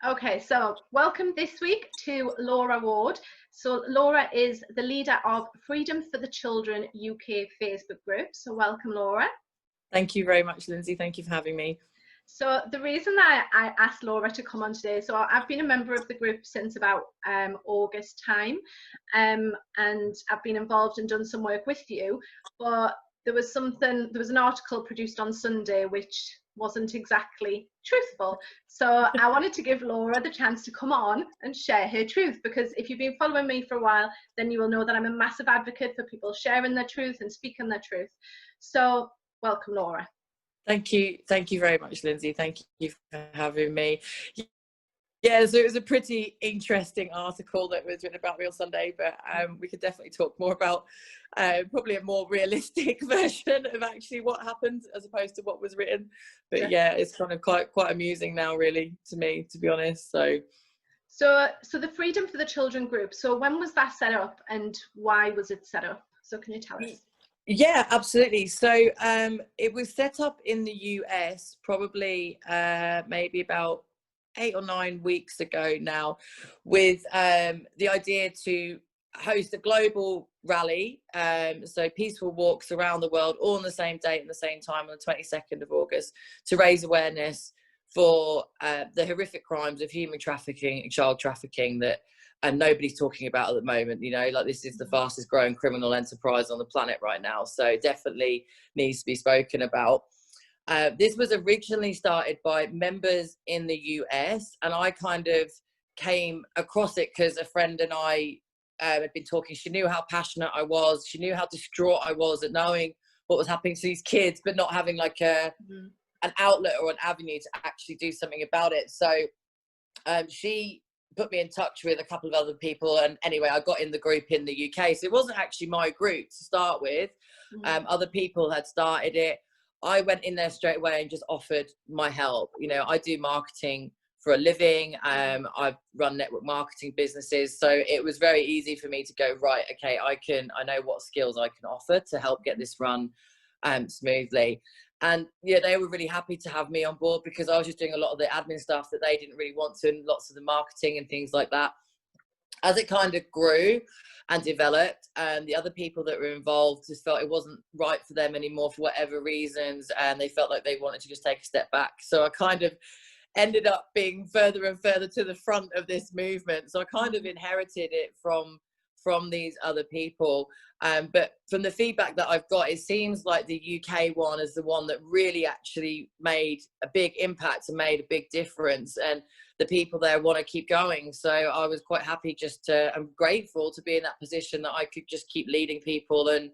Okay, so welcome this week to Laura Ward. So Laura is the leader of Freedom for the Children UK Facebook group. So welcome, Laura. Thank you very much, Lindsay. Thank you for having me. So the reason that I asked Laura to come on today, so I've been a member of the group since about August time, and I've been involved and done some work with you, but there was an article produced on Sunday which wasn't exactly truthful. So I wanted to give Laura the chance to come on and share her truth, because if you've been following me for a while, then you will know that I'm a massive advocate for people sharing their truth and speaking their truth. So welcome, Laura. Thank you very much, Lindsay. Thank you for having me. Yeah, so it was a pretty interesting article that was written about me on Sunday, but we could definitely talk more about probably a more realistic version of actually what happened as opposed to what was written. But yeah, it's kind of quite amusing now, really, to me, to be honest. So the Freedom for the Children group, so when was that set up and why was it set up? So can you tell us? Yeah, absolutely. So it was set up in the US probably maybe about 8 or 9 weeks ago now, with the idea to host a global rally, so peaceful walks around the world all on the same date and the same time on the 22nd of August, to raise awareness for the horrific crimes of human trafficking and child trafficking that nobody's talking about at the moment. You know, like, this is the fastest growing criminal enterprise on the planet right now, so definitely needs to be spoken about. This was originally started by members in the US, and I kind of came across it because a friend and I had been talking. She knew how passionate I was. She knew how distraught I was at knowing what was happening to these kids, but not having like an outlet or an avenue to actually do something about it. So she put me in touch with a couple of other people, and anyway, I got in the group in the UK. So it wasn't actually my group to start with. Other people had started it. I went in there straight away and just offered my help. You know, I do marketing for a living. I've run network marketing businesses, so it was very easy for me to go, right, okay, I know what skills I can offer to help get this run smoothly. And yeah, they were really happy to have me on board, because I was just doing a lot of the admin stuff that they didn't really want to, and lots of the marketing and things like that. As it kind of grew and developed, and the other people that were involved just felt it wasn't right for them anymore for whatever reasons, and they felt like they wanted to just take a step back. So I kind of ended up being further and further to the front of this movement. So I kind of inherited it from these other people. But from the feedback that I've got, it seems like the UK one is the one that really actually made a big impact and made a big difference, and the people there want to keep going. So I was quite happy I'm grateful to be in that position that I could just keep leading people and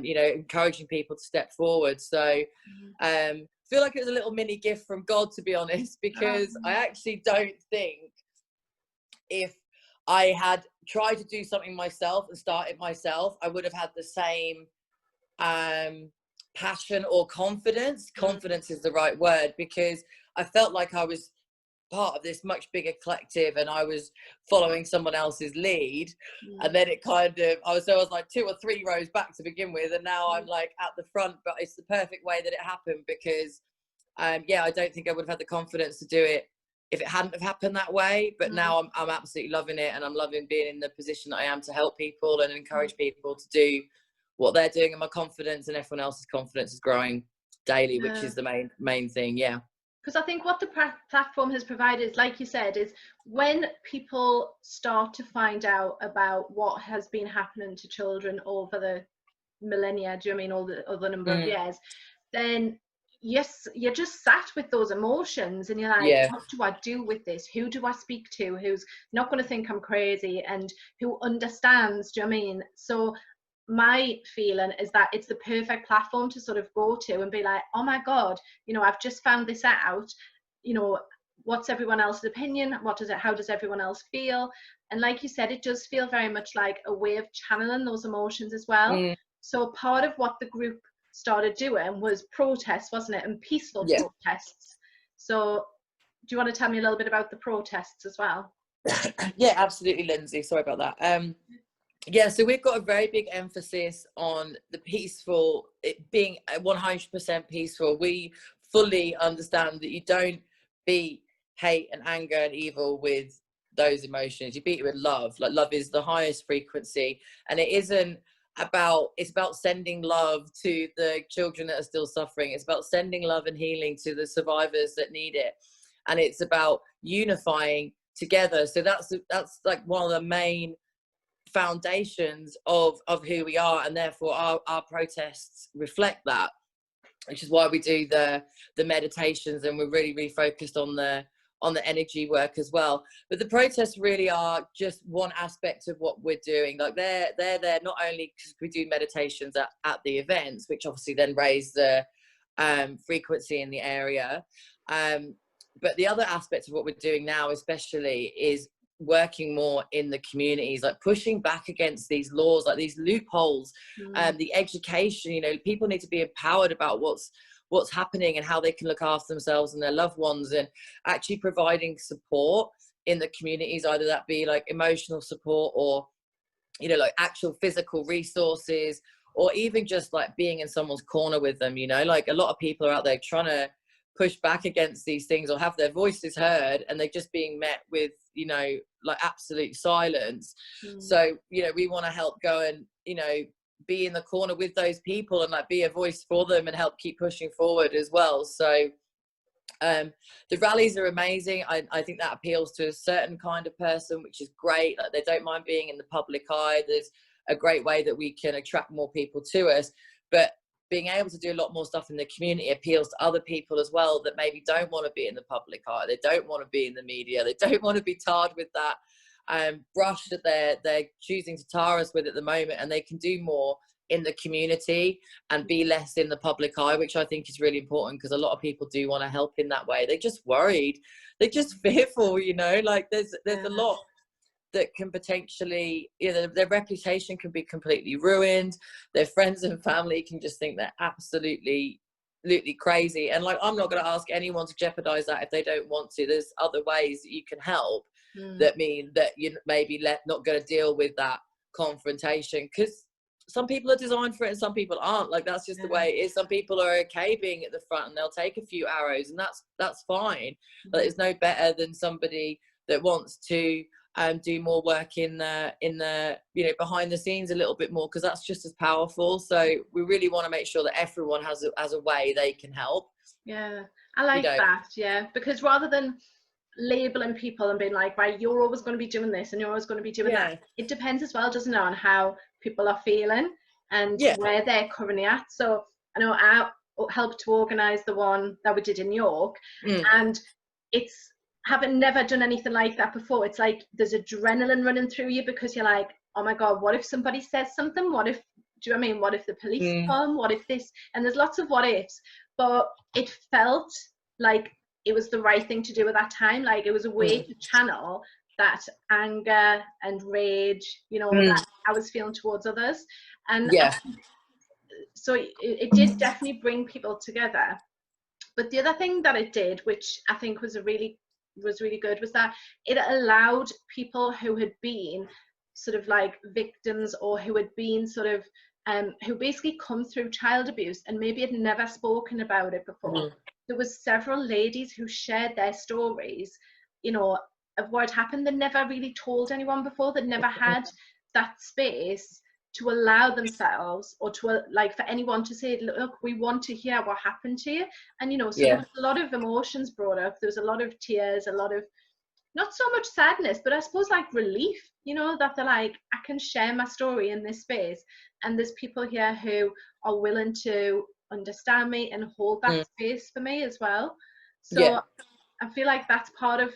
you know, encouraging people to step forward. So feel like it was a little mini gift from God, to be honest, because I actually don't think, if I had tried to do something myself and start it myself, I would have had the same passion or confidence. Confidence is the right word, because I felt like I was part of this much bigger collective and I was following someone else's lead. And then it kind of, I was like 2 or 3 rows back to begin with, and now I'm like at the front. But it's the perfect way that it happened, because yeah, I don't think I would have had the confidence to do it if it hadn't have happened that way. But now I'm absolutely loving it, and I'm loving being in the position that I am to help people and encourage people to do what they're doing, and my confidence and everyone else's confidence is growing daily, which is the main thing. Yeah, because I think what the platform has provided, like you said, is when people start to find out about what has been happening to children over the millennia, do you know what I mean, all the number of years, then yes, you're just sat with those emotions, and you're like, what do I do with this? Who do I speak to who's not going to think I'm crazy and who understands? Do you know what I mean? So my feeling is that it's the perfect platform to sort of go to and be like, oh my God, you know, I've just found this out. You know, what's everyone else's opinion? How does everyone else feel? And like you said, it does feel very much like a way of channeling those emotions as well. So part of what the group started doing was protests, wasn't it? And peaceful protests. So do you want to tell me a little bit about the protests as well? Yeah, absolutely, Lindsay. Sorry about that. Yeah, so we've got a very big emphasis on the peaceful, it being 100% peaceful. We fully understand that you don't be hate and anger and evil with those emotions. You beat it with love. Like, love is the highest frequency, and it's about sending love to the children that are still suffering. It's about sending love and healing to the survivors that need it, and it's about unifying together. So that's like one of the main foundations of who we are, and therefore our protests reflect that, which is why we do the meditations, and we're really focused on the energy work as well. But the protests really are just one aspect of what we're doing. Like, they're there not only because we do meditations at the events, which obviously then raise the frequency in the area, but the other aspect of what we're doing now especially is working more in the communities, like pushing back against these laws, like these loopholes, the education. You know, people need to be empowered about what's happening and how they can look after themselves and their loved ones, and actually providing support in the communities, either that be like emotional support, or, you know, like actual physical resources, or even just like being in someone's corner with them. You know, like, a lot of people are out there trying to push back against these things or have their voices heard, and they're just being met with, you know, like absolute silence. So, you know, we want to help go and, you know, be in the corner with those people and like be a voice for them and help keep pushing forward as well. So the rallies are amazing. I think that appeals to a certain kind of person, which is great. Like, they don't mind being in the public eye. There's a great way that we can attract more people to us, but being able to do a lot more stuff in the community appeals to other people as well that maybe don't want to be in the public eye. They don't want to be in the media. They don't want to be tarred with that brush that they're choosing to tar us with at the moment, and they can do more in the community and be less in the public eye, which I think is really important, because a lot of people do want to help in that way. They're just worried. They're just fearful, you know, like there's a lot that can potentially, you know, their reputation can be completely ruined. Their friends and family can just think they're absolutely crazy. And like, I'm not going to ask anyone to jeopardize that if they don't want to. There's other ways that you can help that mean that you're maybe not going to deal with that confrontation, because some people are designed for it and some people aren't. Like, that's just the way it is. Some people are okay being at the front and they'll take a few arrows, and that's fine. But it's no better than somebody that wants to do more work in the you know, behind the scenes a little bit more, because that's just as powerful. So we really want to make sure that everyone has a way they can help. Yeah, I like that. Yeah, because rather than labeling people and being like, right, you're always going to be doing this and you're always going to be doing that, it depends as well, doesn't it, on how people are feeling and where they're currently at. So I know I helped to organise the one that we did in York, and it's, having never done anything like that before, it's like there's adrenaline running through you, because you're like, oh my god, what if somebody says something? What if, do you know what I mean? What if the police come? What if this? And there's lots of what ifs, but it felt like it was the right thing to do at that time. Like, it was a way to channel that anger and rage, you know, that I was feeling towards others. And so it did definitely bring people together. But the other thing that it did, which I think was really good, was that it allowed people who had been sort of like victims, or who had been sort of who basically come through child abuse and maybe had never spoken about it before. There was several ladies who shared their stories, you know, of what had happened. They never really told anyone before. They never had that space to allow themselves, or to like for anyone to say, look, we want to hear what happened to you. And, you know, so there was a lot of emotions brought up. There was a lot of tears, a lot of, not so much sadness, but I suppose like relief, you know, that they're like, I can share my story in this space, and there's people here who are willing to understand me and hold that space for me as well. So I feel like that's part of,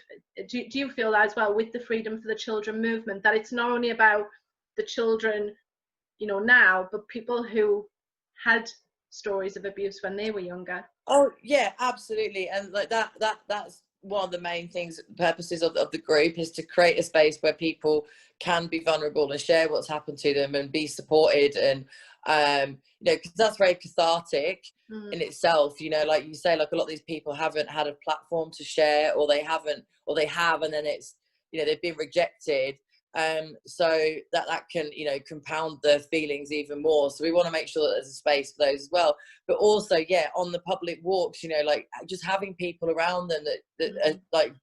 do you feel that as well with the Freedom for the Children movement, that it's not only about the children, you know, now, but people who had stories of abuse when they were younger? Oh yeah, absolutely. And like that's one of the main purposes of the group, is to create a space where people can be vulnerable and share what's happened to them and be supported. And you know, because that's very cathartic in itself. You know, like you say, like a lot of these people haven't had a platform to share, or they have, and then it's, you know, they've been rejected. So that can, you know, compound the feelings even more. So we want to make sure that there's a space for those as well. But also, yeah, on the public walks, you know, like just having people around them that are, like,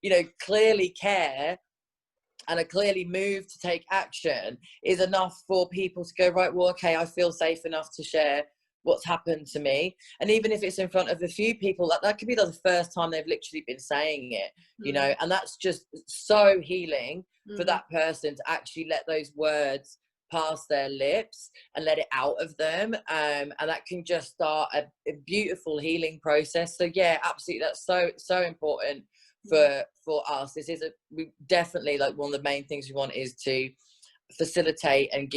you know, clearly care and are clearly moved to take action is enough for people to go, right, well, okay, I feel safe enough to share what's happened to me. And even if it's in front of a few people, that could be the first time they've literally been saying it, you know, and that's just so healing for that person to actually let those words pass their lips and let it out of them, and that can just start a beautiful healing process. So yeah, absolutely, that's so important for us. This is we definitely, like, one of the main things we want is to facilitate and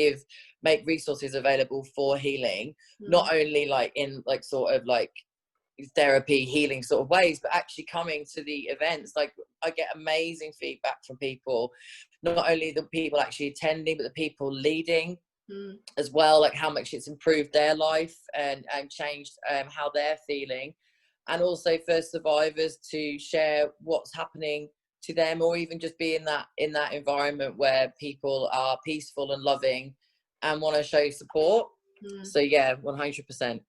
make resources available for healing, not only like in like sort of like therapy healing sort of ways, but actually coming to the events. Like, I get amazing feedback from people, not only the people actually attending, but the people leading as well, like how much it's improved their life and changed how they're feeling. And also for survivors to share what's happening to them, or even just be in that environment where people are peaceful and loving and want to show support. So yeah, 100%.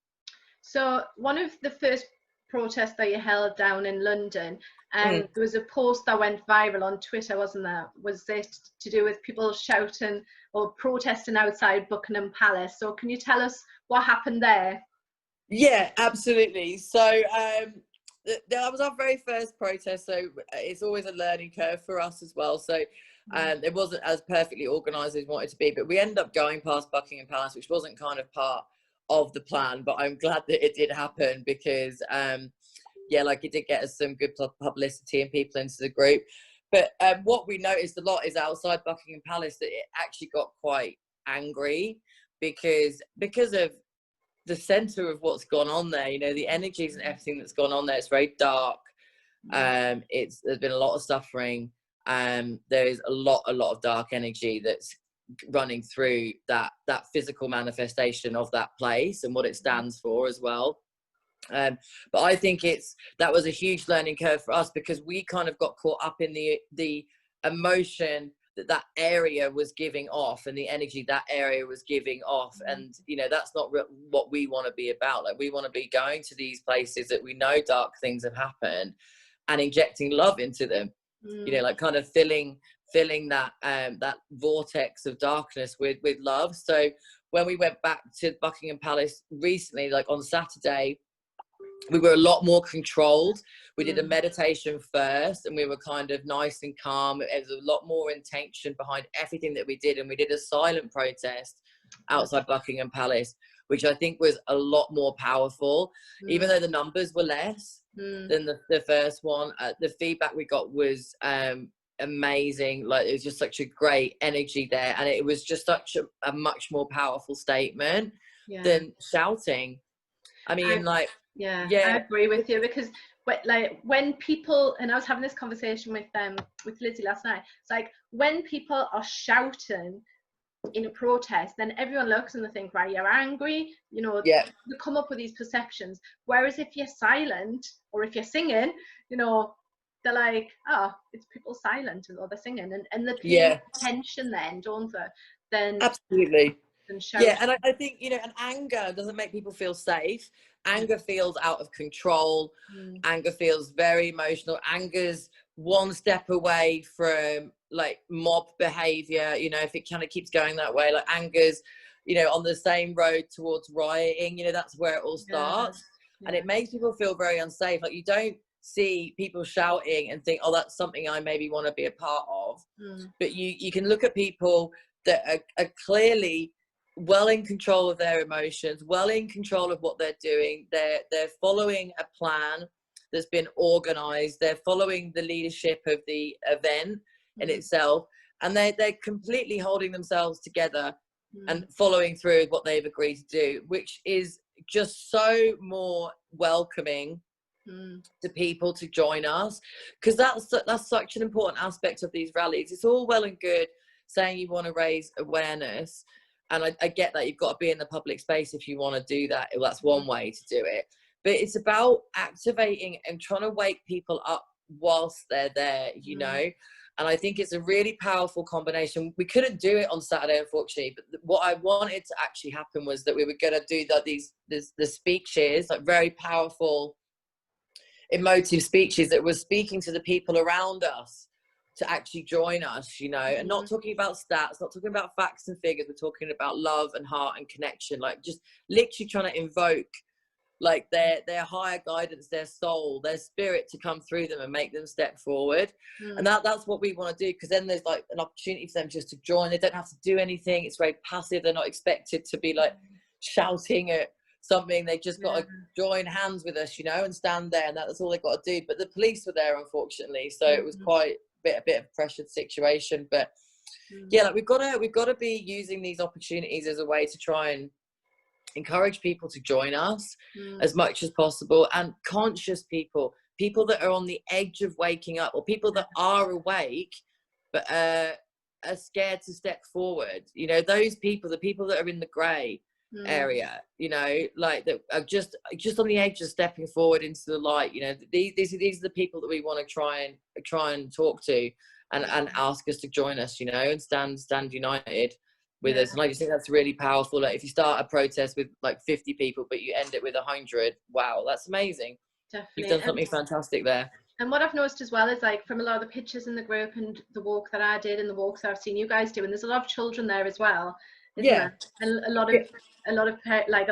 So one of the first protests that you held down in London, there was a post that went viral on Twitter, wasn't there? Was this to do with people shouting or protesting outside Buckingham Palace? So can you tell us what happened there? Yeah, absolutely. So that was our very first protest, so it's always a learning curve for us as well. So it wasn't as perfectly organised as we wanted to be, but we ended up going past Buckingham Palace, which wasn't kind of part of the plan, but I'm glad that it did happen because yeah, like, it did get us some good publicity and people into the group. But what we noticed a lot is outside Buckingham Palace that it actually got quite angry because of the center of what's gone on there, you know, the energies and everything that's gone on there. It's very dark. There's been a lot of suffering. There is a lot of dark energy that's running through that physical manifestation of that place and what it stands for as well. But I think that was a huge learning curve for us because we kind of got caught up in the emotion that area was giving off and the energy that area was giving off. And, you know, that's not what we want to be about. Like, we want to be going to these places that we know dark things have happened and injecting love into them, you know, like kind of filling that that vortex of darkness with love. So when we went back to Buckingham Palace recently, like on Saturday, we were a lot more controlled. We did a meditation first and we were kind of nice and calm. There was a lot more intention behind everything that we did. And we did a silent protest outside Buckingham Palace, which I think was a lot more powerful, even though the numbers were less than the first one. The feedback we got was amazing. Like, it was just such a great energy there. And it was just such a much more powerful statement than shouting. I mean, I agree with you because when people, and I was having this conversation with Lizzie last night, it's like when people are shouting in a protest, then everyone looks and they think, right, you're angry, you know, they come up with these perceptions. Whereas if you're silent or if you're singing, you know, they're like, oh, it's people silent or they're singing, and they're paying attention then, don't they? Then absolutely. Yeah, and I think, you know, and anger doesn't make people feel safe. Anger feels out of control. Anger feels very emotional. Anger's one step away from like mob behavior, you know, if it kind of keeps going that way. Like, anger's, you know, on the same road towards rioting, you know, that's where it all starts. And it makes people feel very unsafe. Like, you don't see people shouting and think, oh, that's something I maybe want to be a part of. But you can look at people that are clearly well in control of their emotions, well in control of what they're doing. They're following a plan that's been organized. They're following the leadership of the event in itself, and they're completely holding themselves together and following through with what they've agreed to do, which is just so more welcoming to people to join us, because that's such an important aspect of these rallies. It's all well and good saying you want to raise awareness, and I get that you've got to be in the public space if you want to do that. Well, that's one way to do it, but it's about activating and trying to wake people up whilst they're there, you know. And I think it's a really powerful combination. We couldn't do it on Saturday, unfortunately, but what I wanted to actually happen was that we were going to do the speeches, like very powerful, emotive speeches that were speaking to the people around us to actually join us, you know, and not talking about stats, not talking about facts and figures. We're talking about love and heart and connection, like just literally trying to invoke like their higher guidance, their soul, their spirit to come through them and make them step forward. And that's what we want to do, because then there's like an opportunity for them just to join. They don't have to do anything. It's very passive. They're not expected to be like shouting at something. They just got to join hands with us, you know, and stand there, and that's all they got to do. But the police were there, unfortunately, so it was quite a bit of a pressured situation. But yeah, like we've got to be using these opportunities as a way to try and encourage people to join us as much as possible, and conscious people that are on the edge of waking up, or people that are awake but are scared to step forward, you know, those people, the people that are in the grey area, you know, like that are just on the edge of stepping forward into the light, you know. These are the people that we want to try and talk to and ask us to join us, you know, and stand united with us. And I just think that's really powerful. Like if you start a protest with like 50 people but you end it with 100, wow, that's amazing. Definitely. You've done something fantastic there. And what I've noticed as well is, like, from a lot of the pictures in the group and the walk that I did and the walks that I've seen you guys do, and there's a lot of children there as well, isn't there? And a lot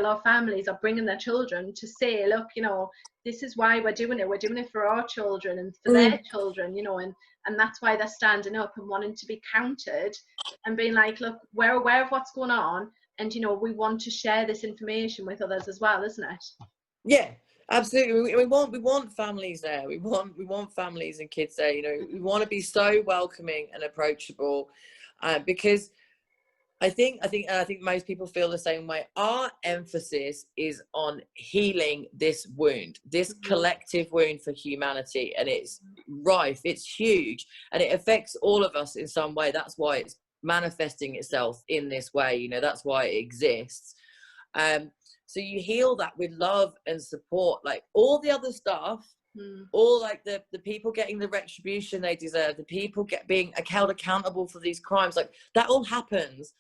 of families are bringing their children to say, look, you know, this is why we're doing it for our children and for their children, you know, and that's why they're standing up and wanting to be counted and being like, look, we're aware of what's going on, and, you know, we want to share this information with others as well, isn't it? Yeah, absolutely. We want families there. We want families and kids there, you know. We want to be so welcoming and approachable, because I think most people feel the same way. Our emphasis is on healing this wound, this collective wound for humanity, and it's rife, it's huge, and it affects all of us in some way. That's why it's manifesting itself in this way, you know, that's why it exists. So you heal that with love and support, like all the other stuff, all like the people getting the retribution they deserve, the people being held accountable for these crimes, like that all happens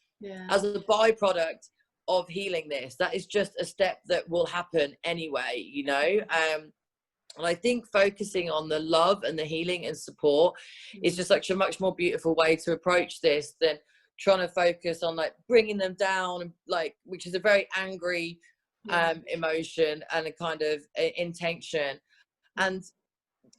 as a byproduct of healing this. That is just a step that will happen anyway, you know. And I think focusing on the love and the healing and support is just such a much more beautiful way to approach this than trying to focus on like bringing them down, like, which is a very angry emotion and a kind of intention. And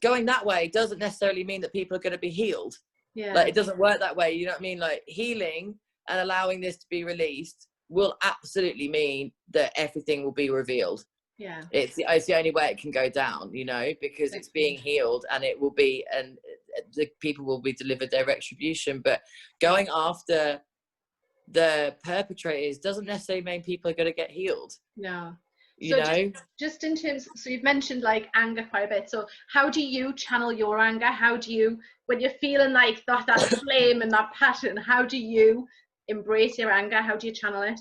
going that way doesn't necessarily mean that people are going to be healed. Like it doesn't work that way, you know what I mean? Like healing and allowing this to be released will absolutely mean that everything will be revealed. It's the only way it can go down, you know, because it's being healed, and it will be, and the people will be delivered their retribution. But going after the perpetrators doesn't necessarily mean people are going to get healed. You know, just in terms, so you've mentioned like anger quite a bit, so how do you channel your anger? How do you, when you're feeling like that flame and that passion, how do you embrace your anger? How do you channel it?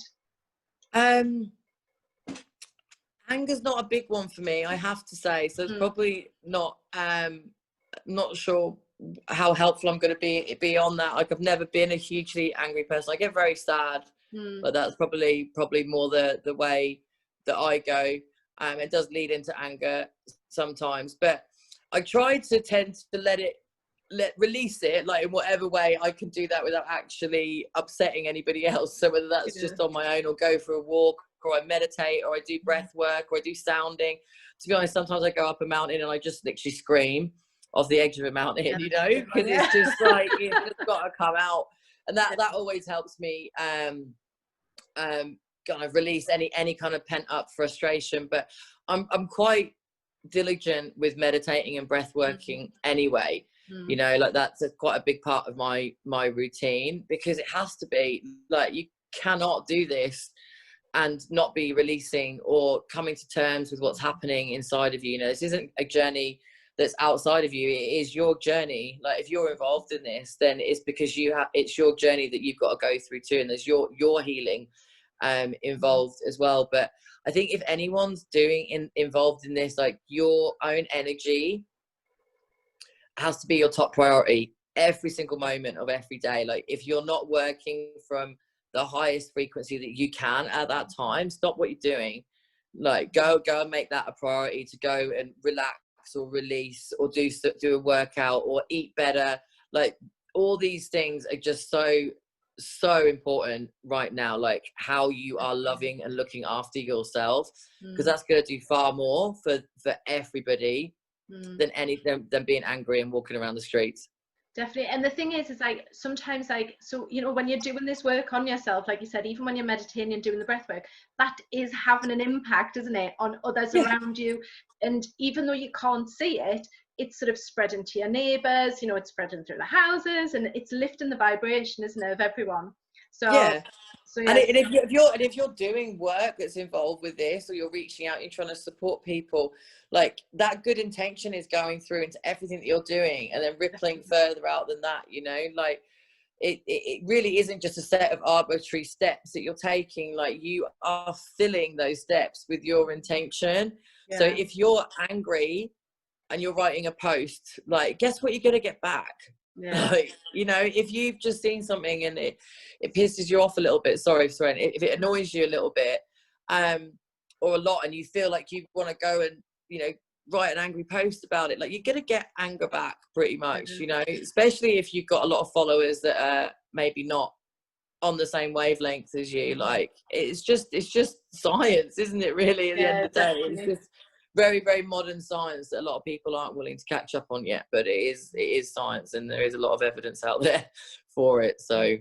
Anger's not a big one for me, I have to say, so it's probably not sure how helpful I'm going to be on that. Like I've never been a hugely angry person. I get very sad, but that's probably more the way that I go. It does lead into anger sometimes, but I try to tend to release it, like in whatever way I can do that without actually upsetting anybody else. So whether that's just on my own, or go for a walk, or I meditate, or I do breath work, or I do sounding. To be honest, sometimes I go up a mountain and I just literally scream off the edge of a mountain, you know, because it's just like, it's just got to come out. And that always helps me kind of release any kind of pent up frustration. But I'm quite diligent with meditating and breath working anyway. You know, like that's quite a big part of my routine, because it has to be. Like you cannot do this and not be releasing or coming to terms with what's happening inside of you. You know, this isn't a journey that's outside of you. It is your journey. Like if you're involved in this, then it's because it's your journey that you've got to go through too, and there's your healing involved as well. But I think if anyone's involved in this, like your own energy has to be your top priority every single moment of every day. Like, if you're not working from the highest frequency that you can at that time, stop what you're doing. Like, go and make that a priority, to go and relax or release or do a workout or eat better. Like, all these things are just so important right now, like how you are loving and looking after yourself, because that's going to do far more for everybody than being angry and walking around the streets. Definitely. And the thing is like, sometimes, like, so, you know, when you're doing this work on yourself, like you said, even when you're meditating and doing the breath work, that is having an impact, isn't it, on others around you. And even though you can't see it, it's sort of spreading to your neighbors, you know, it's spreading through the houses, and it's lifting the vibration, isn't it, of everyone. So yeah. yeah. And if you're doing work that's involved with this, or you're reaching out, you're trying to support people, like, that good intention is going through into everything that you're doing, and then rippling further out than that, you know. Like, it really isn't just a set of arbitrary steps that you're taking. Like, you are filling those steps with your intention. So if you're angry and you're writing a post, like, guess what you're going to get back? Like, you know, if you've just seen something and it pisses you off a little bit, sorry, if it annoys you a little bit, or a lot, and you feel like you want to go and, you know, write an angry post about it, like, you're gonna get anger back pretty much, you know, especially if you've got a lot of followers that are maybe not on the same wavelength as you. Like, it's just science, isn't it, really, at the end of the day? It's just very, very modern science that a lot of people aren't willing to catch up on yet, but it is science, and there is a lot of evidence out there for it. So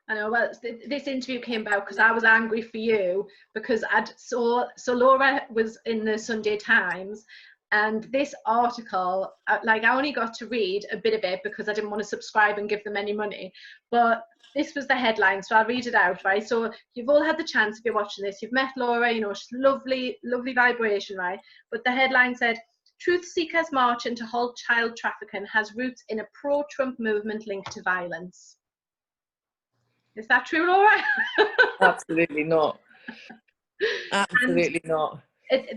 I know. Well, this interview came about because I was angry for you, because so Laura was in the Sunday Times, and this article, like, I only got to read a bit of it because I didn't want to subscribe and give them any money, but this was the headline, so I'll read it out, right? So you've all had the chance, if you're watching this, you've met Laura, you know, she's lovely, lovely vibration, right? But the headline said, "Truth Seekers March into Halt Child Trafficking has roots in a pro-Trump movement linked to violence." Is that true, Laura? absolutely not. Absolutely not.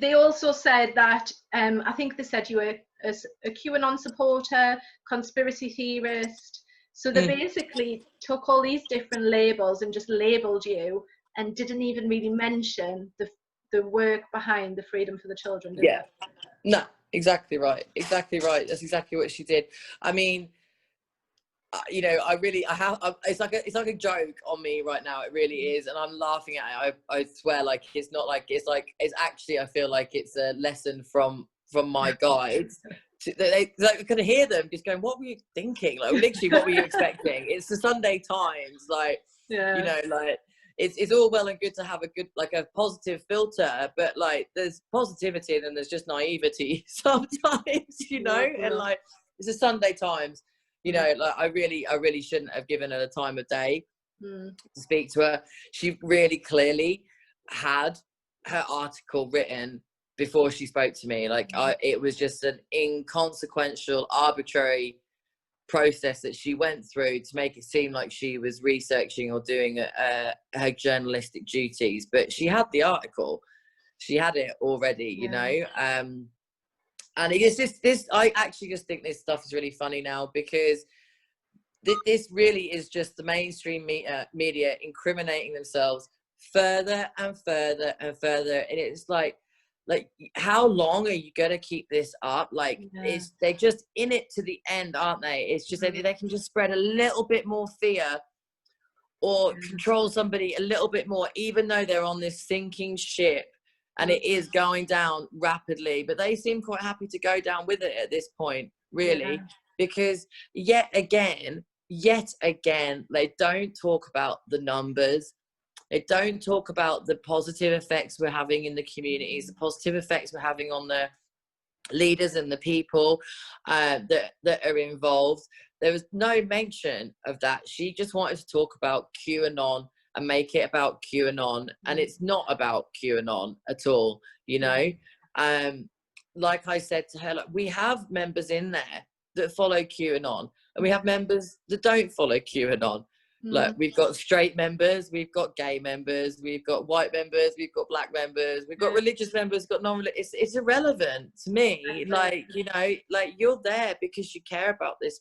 They also said that, I think they said you were a QAnon supporter, conspiracy theorist. So they basically took all these different labels and just labelled you, and didn't even really mention the work behind the Freedom for the Children, did they? No, exactly right. That's exactly what she did. I mean, you know, it's like a joke on me right now. It really is, and I'm laughing at it. I swear, like, it's not like it's actually, I feel like it's a lesson from my guides. I can hear them just going, "What were you thinking? Like, literally, what were you expecting?" It's the Sunday Times, like, you know, like, it's all well and good to have a positive filter, but, like, there's positivity and then there's just naivety sometimes, you know. And, like, it's the Sunday Times. You know, like, I really shouldn't have given her the time of day to speak to her. She really clearly had her article written before she spoke to me. Like, it was just an inconsequential, arbitrary process that she went through to make it seem like she was researching or doing her journalistic duties. But she had the article. She had it already, you know. And it's just this. I actually just think this stuff is really funny now, because this really is just the mainstream media incriminating themselves further and further and further. And it's like, how long are you going to keep this up? Like, they're just in it to the end, aren't they? It's just that they can just spread a little bit more fear, or control somebody a little bit more, even though they're on this sinking ship. And it is going down rapidly, but they seem quite happy to go down with it at this point, really, because yet again, they don't talk about the numbers. They don't talk about the positive effects we're having in the communities, the positive effects we're having on the leaders and the people that are involved. There was no mention of that. She just wanted to talk about QAnon and make it about QAnon, and it's not about QAnon at all, you know. Like I said to her, like, we have members in there that follow QAnon, and we have members that don't follow QAnon. Like, we've got straight members, we've got gay members, we've got white members, we've got black members, we've got religious members, got non-religious. It's irrelevant to me. Like, you know, like, you're there because you care about this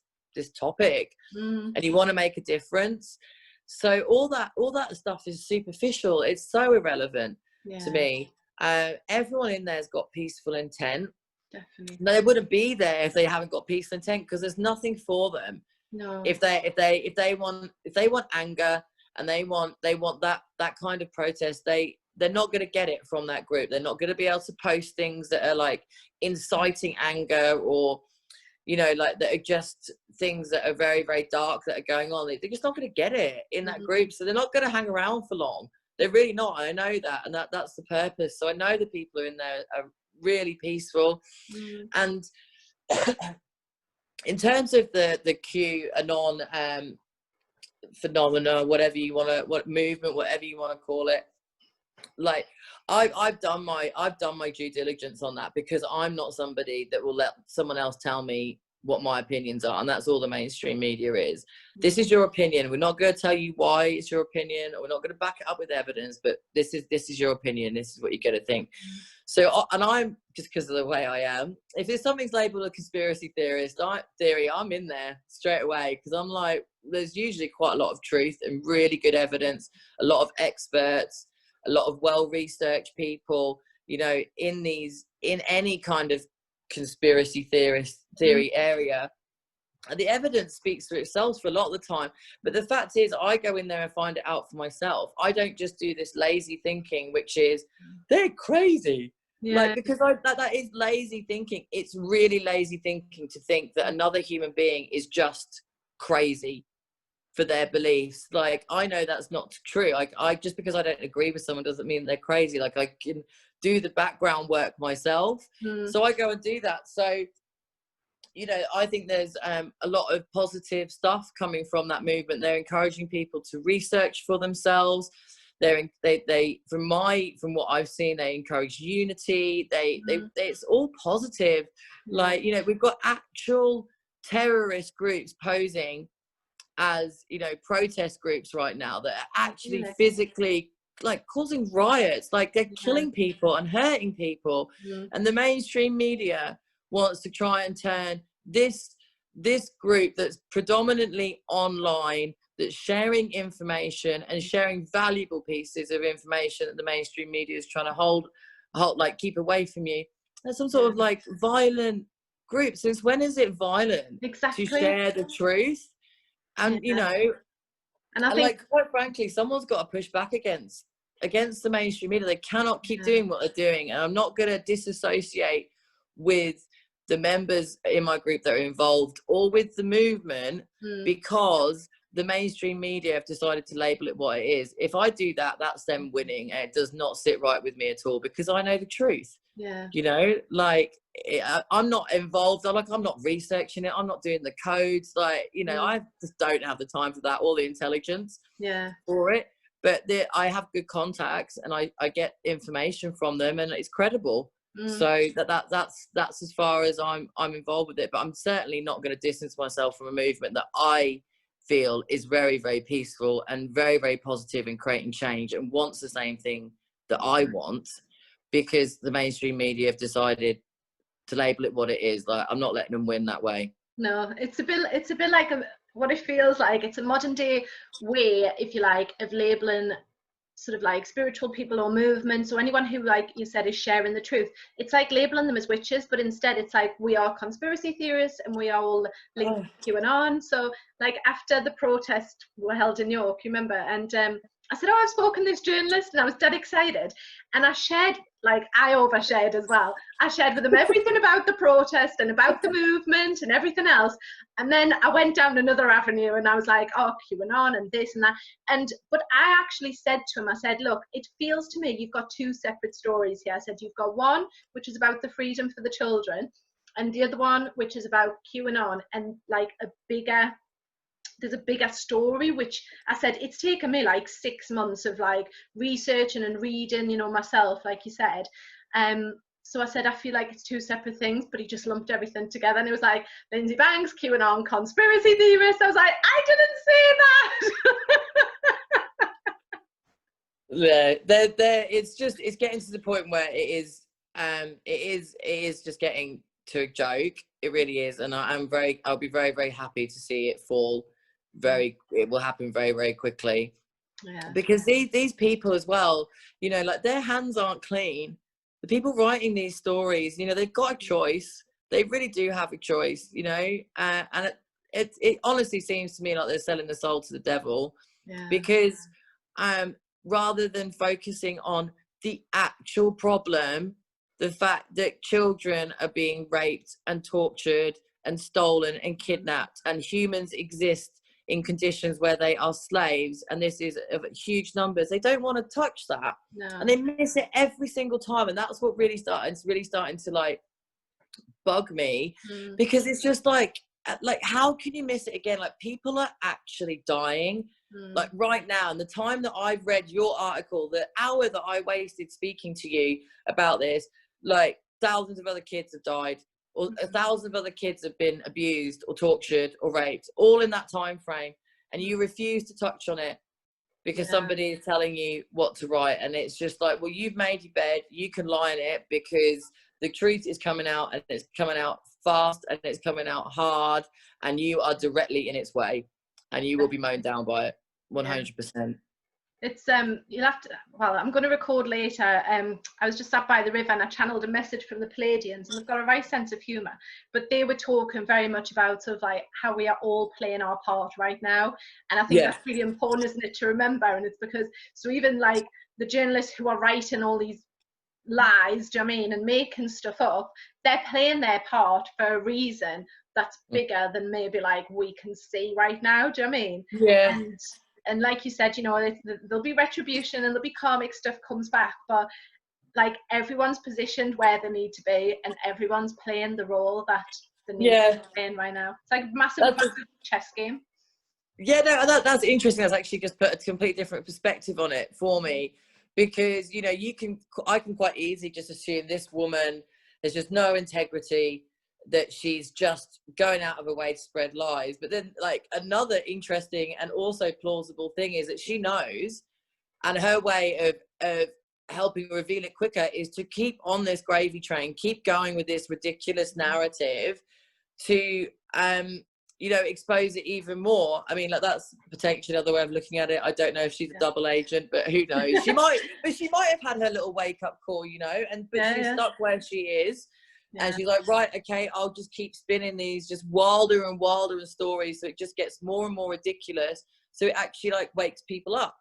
topic and you want to make a difference. So all that stuff is superficial. It's so irrelevant to me. Everyone in there's got peaceful intent. Definitely. No, they wouldn't be there if they haven't got peaceful intent, because there's nothing for them. No. If they want anger and they want that kind of protest, they're not going to get it from that group. They're not going to be able to post things that are like inciting anger, or, you know, like, that are just things that are very, very dark that are going on. They're just not going to get it in that group. So they're not going to hang around for long. They're really not. I know that, and that's the purpose. So I know the people who are in there are really peaceful. And in terms of the QAnon phenomena, whatever you want to, what movement, whatever you want to call it, like, I've done my due diligence on that, because I'm not somebody that will let someone else tell me what my opinions are, and that's all the mainstream media is. This is your opinion. We're not going to tell you why it's your opinion, or we're not going to back it up with evidence, but this is your opinion. This is what you got to think. So, and I'm, just because of the way I am, if there's something's labeled a conspiracy theory, I'm in there straight away, because I'm like, there's usually quite a lot of truth and really good evidence, a lot of experts, a lot of well-researched people, you know, in any kind of conspiracy theory area. And the evidence speaks for itself for a lot of the time. But the fact is, I go in there and find it out for myself. I don't just do this lazy thinking, which is, they're crazy. Like, because that is lazy thinking. It's really lazy thinking to think that another human being is just crazy for their beliefs. Like, I know that's not true. Like, I just because I don't agree with someone doesn't mean they're crazy. Like, I can do the background work myself. So I go and do that. So, you know, I think there's a lot of positive stuff coming from that movement. They're encouraging people to research for themselves. They from what I've seen, they encourage unity. It's all positive. Like, you know, we've got actual terrorist groups posing as, you know, protest groups right now that are actually physically, like, causing riots. Like, they're killing people and hurting people. And the mainstream media wants to try and turn this group that's predominantly online, that's sharing information and sharing valuable pieces of information that the mainstream media is trying to hold like, keep away from you, as some sort of like violent group. Since when is it violent to share the truth? And you know, and I think, like, quite frankly, someone's got to push back against the mainstream media. They cannot keep doing what they're doing. And I'm not going to disassociate with the members in my group that are involved, or with the movement, because the mainstream media have decided to label it what it is. If I do that, that's them winning, and it does not sit right with me at all, because I know the truth. You know, like, I'm not involved. I'm not researching it. I'm not doing the codes. Like, you know, I just don't have the time for that, or the intelligence for it. But I have good contacts, and I get information from them, and it's credible. So that's as far as I'm involved with it. But I'm certainly not going to distance myself from a movement that I feel is very, very peaceful and very, very positive in creating change, and wants the same thing that I want, because the mainstream media have decided to label it what it is. Like, I'm not letting them win that way. No, it's a bit like what it feels like. It's a modern day way, if you like, of labeling sort of like spiritual people or movements, or anyone who, like you said, is sharing the truth. It's like labeling them as witches, but instead it's like, we are conspiracy theorists and we are all linked to QAnon. So, like, after the protest were held in York, you remember, and I said, oh, I've spoken to this journalist, and I was dead excited. And I shared, like, I overshared as well. I shared with them everything about the protest and about the movement and everything else. And then I went down another avenue, and I was like, oh, QAnon and this and that. But I actually said to him, I said, look, it feels to me you've got two separate stories here. I said, you've got one, which is about the freedom for the children, and the other one, which is about QAnon, and like there's a bigger story, which I said, it's taken me like 6 months of like researching and reading, you know, myself, like you said. So I said, I feel like it's two separate things, but he just lumped everything together. And it was like, Lindsay Banks, QAnon conspiracy theorist. I was like, I didn't say that. Yeah, it's getting to the point where it is just getting to a joke. It really is. And I'll be very, very happy to see it fall. It will happen very, very quickly. Yeah. Because these people as well, you know, like their hands aren't clean. The people writing these stories, you know, they've got a choice. They really do have a choice, you know, and it honestly seems to me like they're selling the soul to the devil. Yeah. Because rather than focusing on the actual problem, the fact that children are being raped and tortured and stolen and kidnapped, and humans exist in conditions where they are slaves, and this is of huge numbers, they don't want to touch that. No. And they miss it every single time, and that's what really starting to like bug me. Because it's just like how can you miss it again? Like, people are actually dying like right now. And the time that I've read your article, the hour that I wasted speaking to you about this, like thousands of other kids have died, or 1,000 other kids have been abused or tortured or raped, all in that time frame, and you refuse to touch on it because somebody is telling you what to write. And it's just like, well, you've made your bed, you can lie in it, because the truth is coming out, and it's coming out fast, and it's coming out hard, and you are directly in its way, and you will be mown down by it 100%. It's you'll have to, well, I'm going to record later. I was just sat by the river and I channeled a message from the Palladians, and they've got a right sense of humor, but they were talking very much about sort of like how we are all playing our part right now. And I think that's really important, isn't it, to remember? And it's because, so even like the journalists who are writing all these lies, do you know what I mean, and making stuff up, they're playing their part for a reason that's bigger than maybe like we can see right now, do you know what I mean? Yeah. And like you said, you know, there'll be retribution and there'll be karmic stuff comes back, but like everyone's positioned where they need to be, and everyone's playing the role that they need to be playing right now. It's like a massive chess game. Yeah, no, that's interesting. That's actually just put a completely different perspective on it for me, because, you know, I can quite easily just assume this woman has just no integrity, that she's just going out of her way to spread lies. But then, like, another interesting and also plausible thing is that she knows, and her way of helping reveal it quicker is to keep on this gravy train, keep going with this ridiculous narrative to you know, expose it even more. I mean, like, that's potentially another way of looking at it. I don't know if she's a double agent, but who knows? She might have had her little wake up call, you know, but she's stuck where she is. And she's like, right, okay, I'll just keep spinning these just wilder and wilder stories, so it just gets more and more ridiculous, so it actually like wakes people up,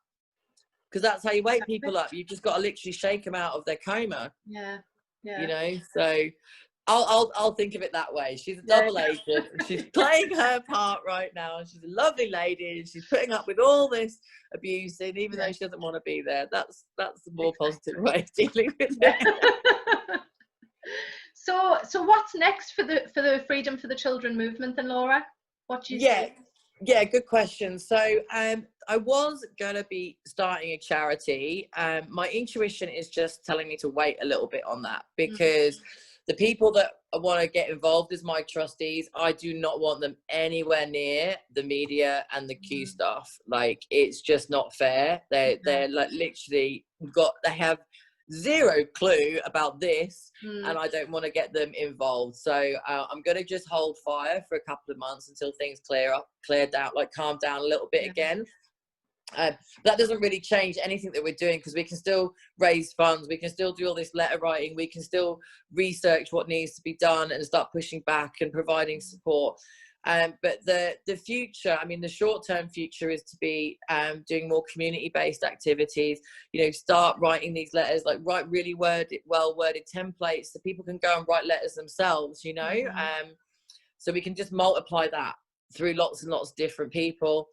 because that's how you wake people up. You've just got to literally shake them out of their coma. You know, so I'll think of it that way. She's a double agent, and she's playing her part right now, and she's a lovely lady, and she's putting up with all this abuse, and even though she doesn't want to be there. That's the more positive way of dealing with it. So what's next for the Freedom for the Children movement then, Laura? What do you see? Yeah, good question. So I was going to be starting a charity. My intuition is just telling me to wait a little bit on that, because the people that want to get involved as my trustees, I do not want them anywhere near the media and the Q stuff. Like, it's just not fair. They're like literally they have zero clue about this, and I don't want to get them involved. So I'm going to just hold fire for a couple of months until things clear down, like calm down a little bit again. That doesn't really change anything that we're doing, because we can still raise funds, we can still do all this letter writing, we can still research what needs to be done and start pushing back and providing support. But the future, I mean, the short-term future is to be doing more community-based activities, you know, start writing these letters, like write really well-worded templates so people can go and write letters themselves, you know. So we can just multiply that through lots and lots of different people,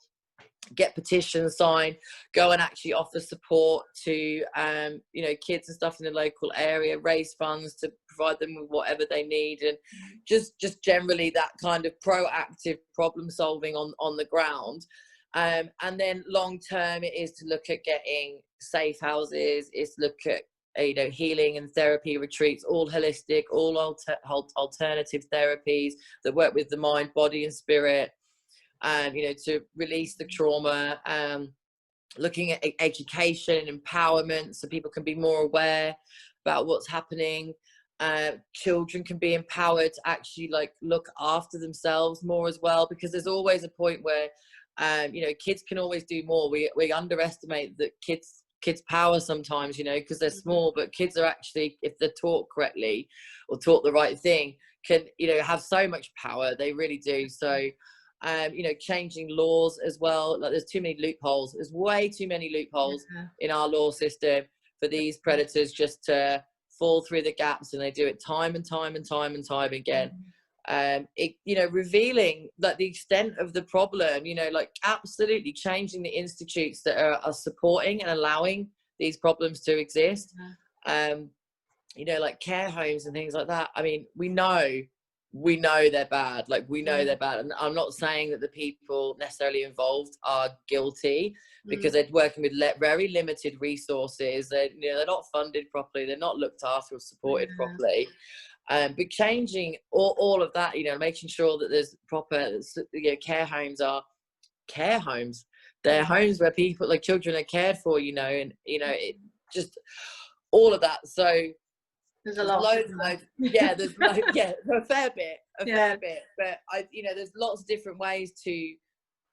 get petitions signed, go and actually offer support to you know, kids and stuff in the local area, raise funds to provide them with whatever they need, and just generally that kind of proactive problem solving on the ground. And then long term, it is to look at getting safe houses, is look at you know, healing and therapy retreats, all holistic, all alternative therapies that work with the mind, body and spirit, and you know, to release the trauma, looking at education and empowerment so people can be more aware about what's happening. Children can be empowered to actually like look after themselves more as well, because there's always a point where you know, kids can always do more. We underestimate that kids power sometimes, you know, because they're small, but kids are actually, if they're taught correctly or taught the right thing, can, you know, have so much power. They really do. So you know, changing laws as well. Like, there's too many loopholes. There's way too many loopholes in our law system for these predators just to fall through the gaps, and they do it time and time and time and time again. It, you know, revealing like the extent of the problem, you know, like absolutely changing the institutes that are supporting and allowing these problems to exist. You know, like care homes and things like that. I mean, we know they're bad. Like, we know they're bad. And I'm not saying that the people necessarily involved are guilty, because they're working with very limited resources. They're, you know, they're not funded properly. They're not looked after or supported properly. But changing all of that, you know, making sure that there's proper, you know, care homes are care homes. They're homes where people, like children, are cared for, you know, and, you know, it just, all of that. So there's a lot. Loads. Yeah, there's a fair bit, fair bit. But you know, there's lots of different ways to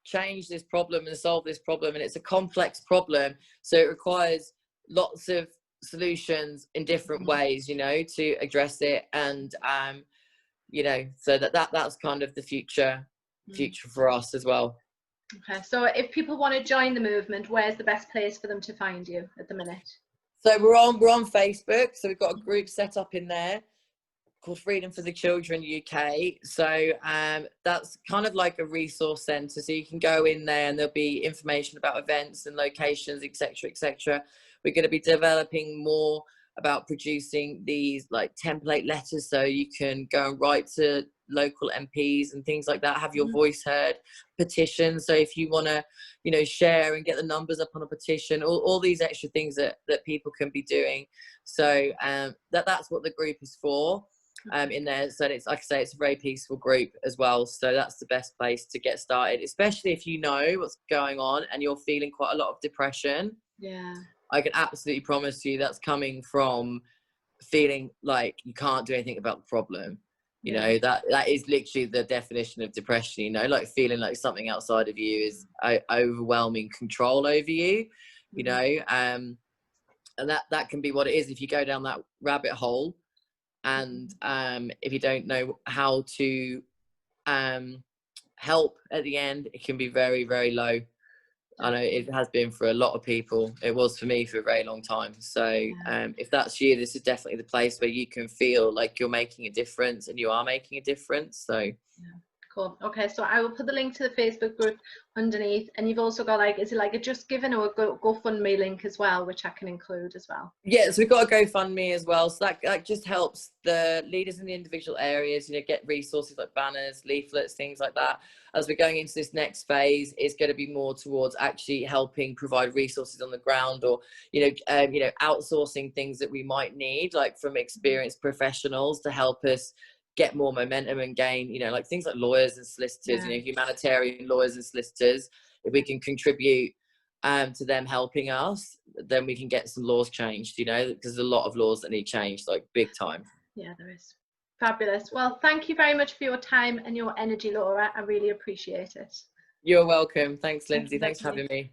change this problem and solve this problem, and it's a complex problem, so it requires lots of solutions in different ways, you know, to address it. And you know, so that's kind of the future for us as well. Okay, so if people want to join the movement, where's the best place for them to find you at the minute? So we're on Facebook. So we've got a group set up in there called Freedom for the Children UK. So that's kind of like a resource centre. So you can go in there and there'll be information about events and locations, etc., etc. We're going to be developing more about producing these like template letters, so you can go and write to local MPs and things like that, have your voice heard, petitions. So if you want to, you know, share and get the numbers up on a petition, all these extra things that people can be doing. So that's what the group is for. In there. So it's, like I say, it's a very peaceful group as well. So that's the best place to get started, especially if you know what's going on and you're feeling quite a lot of depression. I can absolutely promise you that's coming from feeling like you can't do anything about the problem. You know, that is literally the definition of depression, you know, like feeling like something outside of you is overwhelming control over you, you know, and that can be what it is if you go down that rabbit hole. And if you don't know how to help at the end, it can be very, very low. I know it has been for a lot of people. It was for me for a very long time. So if that's you, this is definitely the place where you can feel like you're making a difference, and you are making a difference. So cool. Okay, so I will put the link to the Facebook group underneath, and you've also got, like, is it like a Just Giving or a GoFundMe link as well, which I can include as well? Yeah, so we've got a GoFundMe as well, so that just helps the leaders in the individual areas, you know, get resources like banners, leaflets, things like that. As we're going into this next phase, it's going to be more towards actually helping provide resources on the ground, or you know, outsourcing things that we might need, like from experienced professionals, to help us get more momentum and gain, you know, like things like lawyers and solicitors, you know, humanitarian lawyers and solicitors. If we can contribute to them helping us, then we can get some laws changed, you know, because there's a lot of laws that need changed, like big time. Yeah, there is. Fabulous. Well, thank you very much for your time and your energy, Laura. I really appreciate it. You're welcome. Thanks, Lindsay. Thanks for having me.